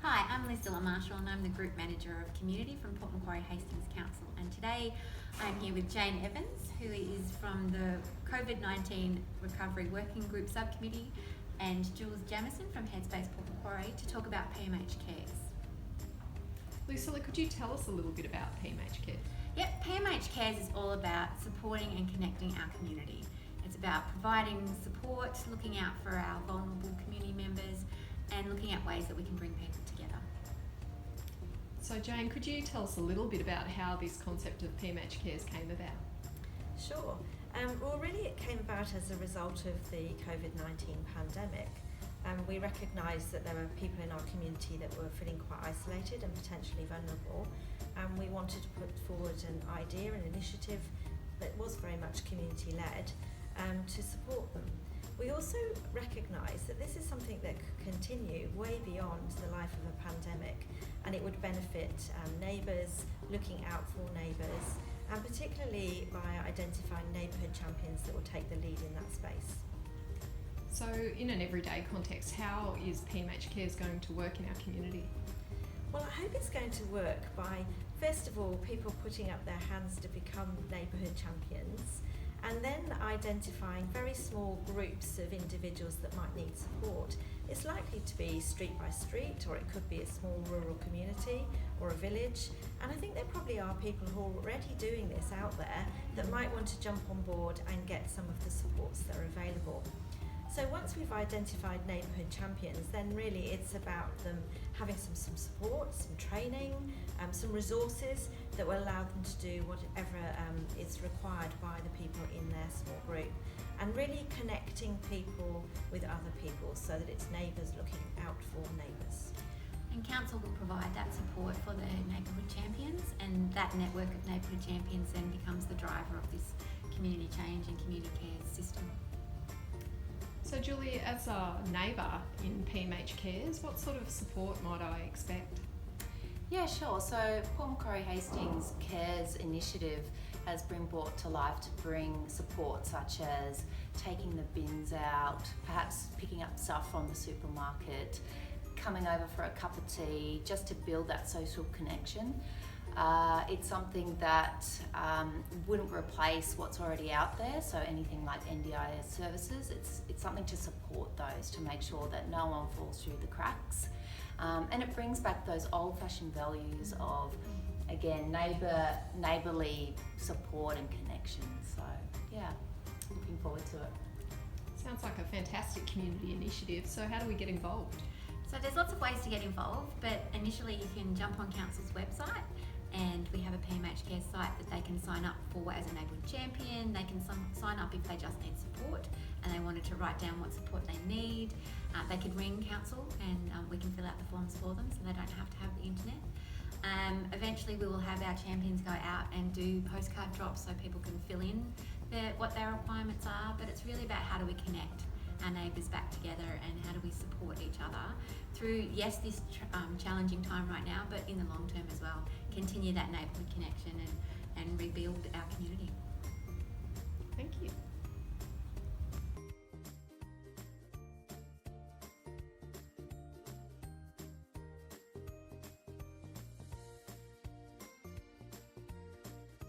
Hi, I'm Lisa Marshall and I'm the Group Manager of Community from Port Macquarie-Hastings Council, and today I'm here with Jane Evans, who is from the COVID-19 Recovery Working Group Subcommittee, and Jules Jamieson from Headspace Port Macquarie to talk about PMH Cares. Lucilla, could you tell us a little bit about PMH Cares? Yep, PMH Cares is all about supporting and connecting our community. It's about providing support, looking out for our vulnerable community members, and looking at ways that we can bring people together. So Jane, could you tell us a little bit about how this concept of PMH Cares came about? Sure. Well, really it came about as a result of the COVID-19 pandemic. We recognised that there were people in our community that were feeling quite isolated and potentially vulnerable, and we wanted to put forward an idea, an initiative that was very much community-led to support them. We also recognise that this is something that could continue way beyond the life of a pandemic, and it would benefit neighbours, looking out for neighbours, and particularly by identifying neighbourhood champions that will take the lead in that space. So in an everyday context, how is PMH Cares going to work in our community? Well, I hope it's going to work by, first of all, people putting up their hands to become neighbourhood champions, and then identifying very small groups of individuals that might need support. It's likely to be street by street, or it could be a small rural community or a village, and I think there probably are people who are already doing this out there that might want to jump on board and get some of the supports that are available. So once we've identified neighbourhood champions, then really it's about them having some support, some training, some resources that will allow them to do whatever is required by the people in their small group, and really connecting people with other people so that it's neighbours looking out for neighbours. And Council will provide that support for the neighbourhood champions, and that network of neighbourhood champions then becomes the driver of this community change and community care system. So Julie, as a neighbour in PMH Cares, what sort of support might I expect? Yeah, sure. So Port Macquarie-Hastings Cares initiative has been brought to life to bring support such as taking the bins out, perhaps picking up stuff from the supermarket, coming over for a cup of tea, just to build that social connection. It's something that wouldn't replace what's already out there, so anything like NDIS services, it's something to support those, to make sure that no one falls through the cracks. And it brings back those old-fashioned values of, again, neighbourly support and connection. So yeah, looking forward to it. Sounds like a fantastic community initiative. So how do we get involved? So there's lots of ways to get involved, but initially you can jump on Council's website, and we have a PMH Care site that they can sign up for as a neighbourhood champion. They can sign up if they just need support and they wanted to write down what support they need. They could ring Council and we can fill out the forms for them, so they don't have to have the internet. Eventually we will have our champions go out and do postcard drops so people can fill in what their requirements are, but it's really about how do we connect our neighbours back together and how do we support each other through, yes, this challenging time right now, but in the long term as well, continue that neighbourhood connection and rebuild our community.